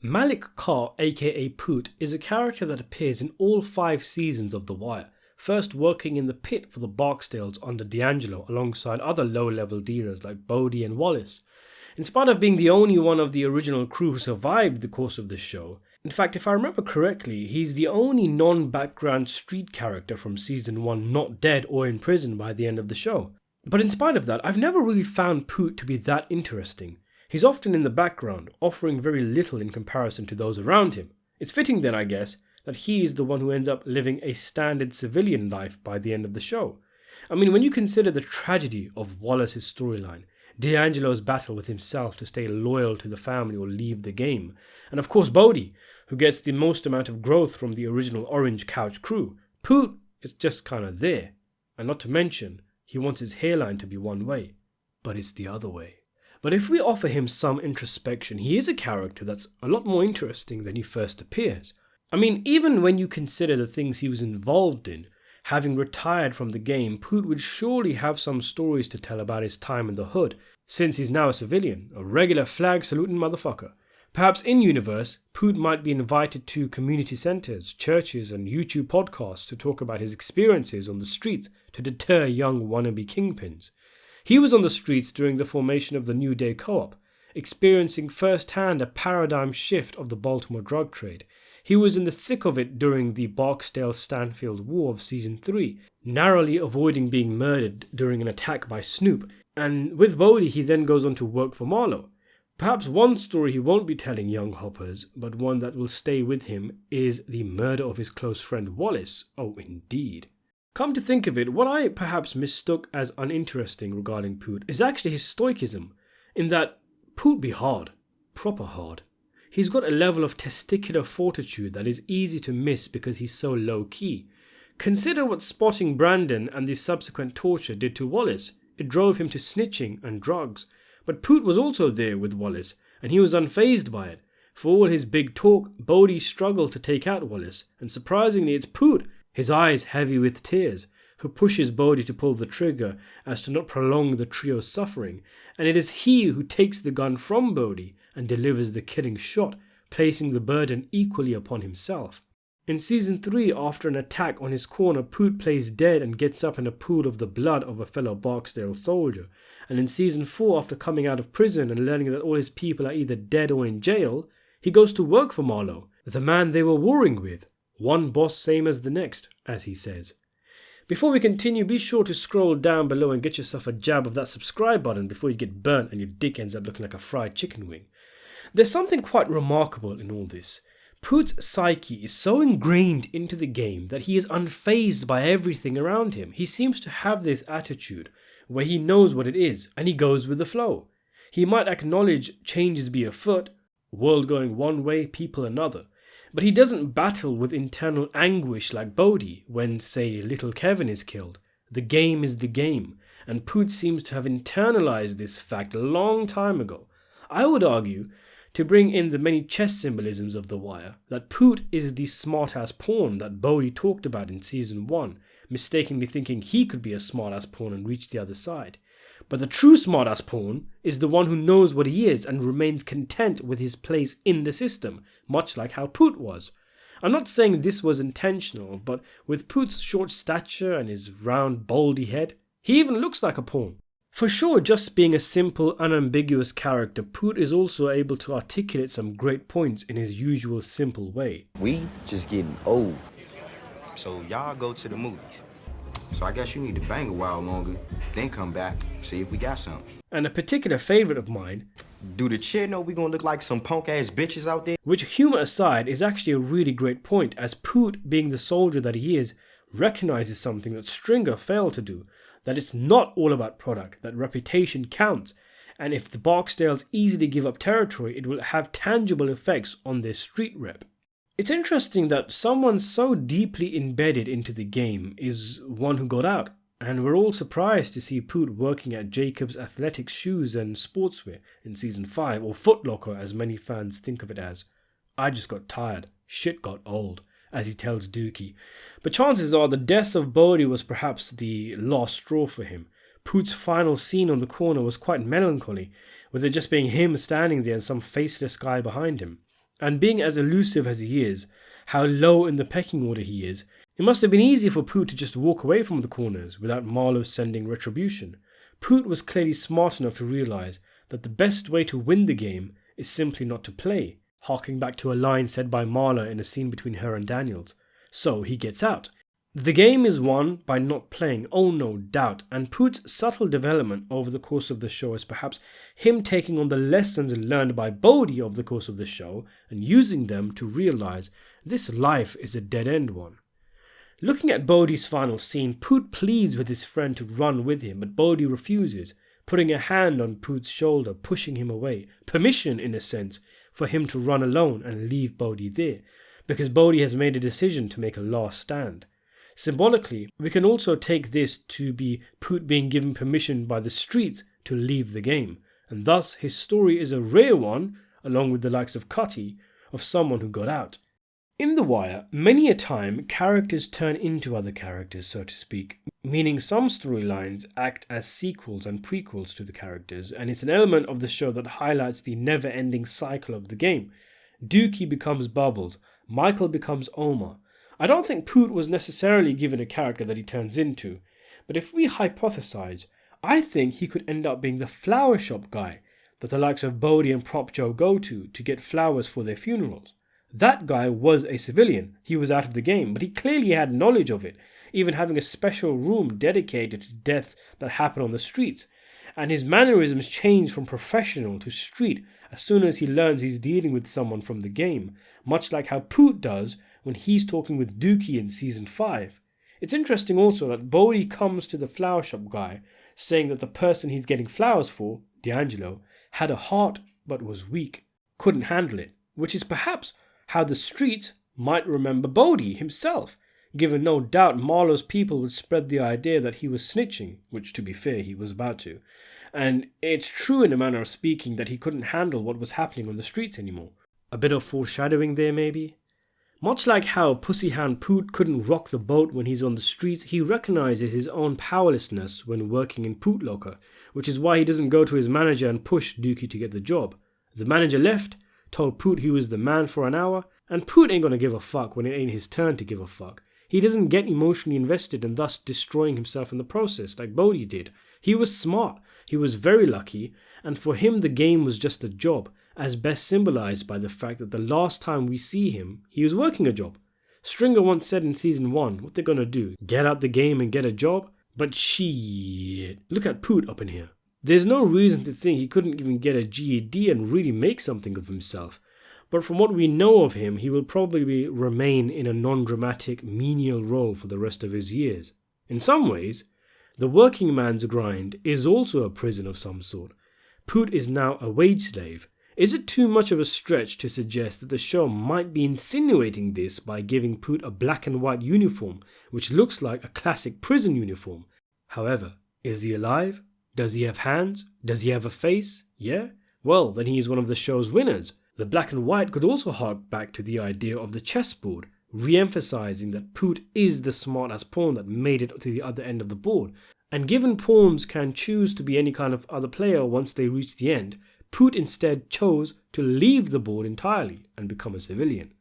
Malik Carr, aka Poot, is a character that appears in all 5 seasons of The Wire, first working in the pit for the Barksdales under D'Angelo alongside other low-level dealers like Bodie and Wallace. In spite of being the only one of the original crew who survived the course of the show, in fact, if I remember correctly, he's the only non-background street character from season 1 not dead or in prison by the end of the show. But in spite of that, I've never really found Poot to be that interesting. He's often in the background, offering very little in comparison to those around him. It's fitting then, I guess, that he is the one who ends up living a standard civilian life by the end of the show. I mean, when you consider the tragedy of Wallace's storyline, D'Angelo's battle with himself to stay loyal to the family or leave the game, and of course Bodie, who gets the most amount of growth from the original Orange Couch crew, Poot is just kinda there. And not to mention, he wants his hairline to be one way, but it's the other way. But if we offer him some introspection, he is a character that's a lot more interesting than he first appears. I mean, even when you consider the things he was involved in, having retired from the game, Poot would surely have some stories to tell about his time in the hood, since he's now a civilian, a regular flag-saluting motherfucker. Perhaps in-universe, Poot might be invited to community centres, churches and YouTube podcasts to talk about his experiences on the streets to deter young wannabe kingpins. He was on the streets during the formation of the New Day Co-op, experiencing firsthand a paradigm shift of the Baltimore drug trade. He was in the thick of it during the Barksdale-Stanfield War of Season 3, narrowly avoiding being murdered during an attack by Snoop, and with Bodie he then goes on to work for Marlowe. Perhaps one story he won't be telling young hoppers, but one that will stay with him, is the murder of his close friend Wallace. Oh, indeed. Come to think of it, what I perhaps mistook as uninteresting regarding Poot is actually his stoicism, in that Poot be hard, proper hard. He's got a level of testicular fortitude that is easy to miss because he's so low-key. Consider what spotting Brandon and the subsequent torture did to Wallace. It drove him to snitching and drugs. But Poot was also there with Wallace, and he was unfazed by it. For all his big talk, Bodie struggled to take out Wallace, and surprisingly it's Poot, his eyes heavy with tears, who pushes Bodie to pull the trigger as to not prolong the trio's suffering, and it is he who takes the gun from Bodie and delivers the killing shot, placing the burden equally upon himself. In Season 3, after an attack on his corner, Poot plays dead and gets up in a pool of the blood of a fellow Barksdale soldier. And in Season 4, after coming out of prison and learning that all his people are either dead or in jail, he goes to work for Marlowe, the man they were warring with. One boss same as the next, as he says. Before we continue, be sure to scroll down below and get yourself a jab of that subscribe button before you get burnt and your dick ends up looking like a fried chicken wing. There's something quite remarkable in all this. Poot's psyche is so ingrained into the game that he is unfazed by everything around him. He seems to have this attitude where he knows what it is and he goes with the flow. He might acknowledge changes be afoot, world going one way, people another, but he doesn't battle with internal anguish like Bodie when, say, little Kevin is killed. The game is the game, and Poot seems to have internalized this fact a long time ago. I would argue, to bring in the many chess symbolisms of The Wire, that Poot is the smart-ass pawn that Bodie talked about in Season 1, mistakenly thinking he could be a smart-ass pawn and reach the other side. But the true smart-ass pawn is the one who knows what he is and remains content with his place in the system, much like how Poot was. I'm not saying this was intentional, but with Poot's short stature and his round, baldy head, he even looks like a pawn. For sure, just being a simple, unambiguous character, Poot is also able to articulate some great points in his usual simple way. We just getting old. So y'all go to the movies. So I guess you need to bang a while longer, then come back, see if we got something. And a particular favourite of mine, do the chair know we gonna look like some punk-ass bitches out there? Which, humour aside, is actually a really great point, as Poot, being the soldier that he is, recognises something that Stringer failed to do, that it's not all about product, that reputation counts, and if the Barksdales easily give up territory, it will have tangible effects on their street rep. It's interesting that someone so deeply embedded into the game is one who got out, and we're all surprised to see Poot working at Jacob's Athletic Shoes and Sportswear in Season 5, or Foot Locker as many fans think of it as. I just got tired, shit got old, as he tells Dookie. But chances are the death of Bodie was perhaps the last straw for him. Poot's final scene on the corner was quite melancholy, with it just being him standing there and some faceless guy behind him. And being as elusive as he is, how low in the pecking order he is, it must have been easy for Poot to just walk away from the corners without Marlowe sending retribution. Poot was clearly smart enough to realise that the best way to win the game is simply not to play, harking back to a line said by Marla in a scene between her and Daniels. So he gets out. The game is won by not playing, oh no doubt, and Poot's subtle development over the course of the show is perhaps him taking on the lessons learned by Bodhi over the course of the show and using them to realise this life is a dead-end one. Looking at Bodhi's final scene, Poot pleads with his friend to run with him, but Bodhi refuses, putting a hand on Poot's shoulder, pushing him away. Permission, in a sense, for him to run alone and leave Bodhi there, because Bodhi has made a decision to make a last stand. Symbolically, we can also take this to be Poot being given permission by the streets to leave the game, and thus his story is a rare one, along with the likes of Cutty, of someone who got out. In The Wire, many a time characters turn into other characters, so to speak, meaning some storylines act as sequels and prequels to the characters, and it's an element of the show that highlights the never-ending cycle of the game. Dookie becomes Bubbles, Michael becomes Omar. I don't think Poot was necessarily given a character that he turns into, but if we hypothesize, I think he could end up being the flower shop guy that the likes of Bodhi and Prop Joe go to get flowers for their funerals. That guy was a civilian, he was out of the game, but he clearly had knowledge of it, even having a special room dedicated to deaths that happen on the streets, and his mannerisms change from professional to street as soon as he learns he's dealing with someone from the game, much like how Poot does when he's talking with Dookie in Season 5. It's interesting also that Bodhi comes to the flower shop guy saying that the person he's getting flowers for, D'Angelo, had a heart but was weak, couldn't handle it, which is perhaps how the streets might remember Bodhi himself, given no doubt Marlowe's people would spread the idea that he was snitching, which to be fair he was about to, and it's true in a manner of speaking that he couldn't handle what was happening on the streets anymore. A bit of foreshadowing there maybe? Much like how Pussyhound Poot couldn't rock the boat when he's on the streets, he recognises his own powerlessness when working in Poot Locker, which is why he doesn't go to his manager and push Dookie to get the job. The manager left, told Poot he was the man for an hour, and Poot ain't gonna give a fuck when it ain't his turn to give a fuck. He doesn't get emotionally invested and thus destroying himself in the process like Bodhi did. He was smart, he was very lucky, and for him the game was just a job, as best symbolised by the fact that the last time we see him, he was working a job. Stringer once said in Season 1, what they're gonna do, get out the game and get a job? But shit, look at Poot up in here. There's no reason to think he couldn't even get a GED and really make something of himself. But from what we know of him, he will probably remain in a non-dramatic, menial role for the rest of his years. In some ways, the working man's grind is also a prison of some sort. Poot is now a wage slave. Is it too much of a stretch to suggest that the show might be insinuating this by giving Poot a black and white uniform, which looks like a classic prison uniform? However, is he alive? Does he have hands? Does he have a face? Yeah? Well, then he is one of the show's winners. The black and white could also hark back to the idea of the chessboard, re-emphasizing that Poot is the smart-ass pawn that made it to the other end of the board. And given pawns can choose to be any kind of other player once they reach the end, Poot instead chose to leave the board entirely and become a civilian.